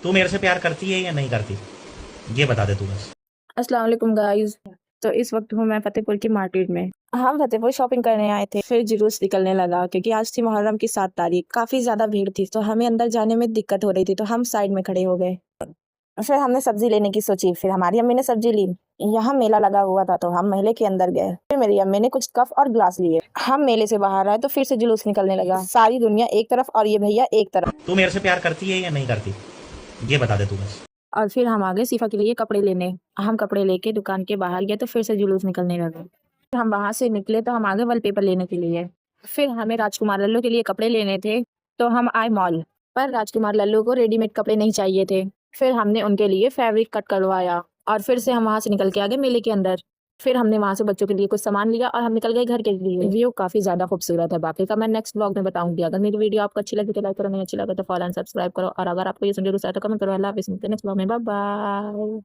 तू मेरे से प्यार करती है या नहीं करती? ये बता दे तू बस। अस्सलाम वालेकुम गाइस। तो इस वक्त हूँ मैं फतेहपुर की मार्केट में। हम फतेहपुर शॉपिंग करने आए थे, फिर जुलूस निकलने लगा क्योंकि आज थी मुहर्रम की 7 तारीख। काफी ज्यादा भीड़ थी तो हमें अंदर जाने में दिक्कत हो रही थी, तो हम साइड में खड़े हो गए। फिर हमने सब्जी लेने की सोची, फिर हमारी अम्मी ने सब्जी ली। यहाँ मेला लगा हुआ था तो हम मेले के अंदर गए। फिर मेरी अम्मी ने कुछ कप और ग्लास लिए। हम मेले से बाहर आए तो फिर से जुलूस निकलने लगा। सारी दुनिया एक तरफ और ये भैया एक तरफ। तू मेरे से प्यार करती है या नहीं करती? ये बता दे तू बस। और फिर हम आगे सीफा के लिए कपड़े लेने। हम कपड़े लेके दुकान के बाहर गए तो फिर से जुलूस निकलने लगा। फिर हम वहां से निकले तो हम आगे वॉलपेपर लेने के लिए। फिर हमें राजकुमार लल्लू के लिए कपड़े लेने थे, तो हम आए मॉल। पर राजकुमार लल्लू को रेडीमेड कपड़े नहीं चाहिए थे। फिर हमने उनके लिए फैब्रिक कट करवाया और फिर से हम वहां से निकल के आ गए मेले के अंदर। फिर हमने वहां से बच्चों के लिए कुछ सामान लिया और हम निकल गए घर के लिए। व्यू काफी ज्यादा खूबसूरत है, बाकी का मैं नेक्स्ट ब्लॉग में बताऊंगी। अगर मेरी वीडियो आपको अच्छी लगी तो लाइक करो, नहीं अच्छी लगे तो फॉलो एंड सब्सक्राइब करो, और अगर आपको ये सुन जरूर तो कमेंट करो। अल्लाह हाफिज़, मिलते हैं नेक्स्ट ब्लॉग में, बाय बाय।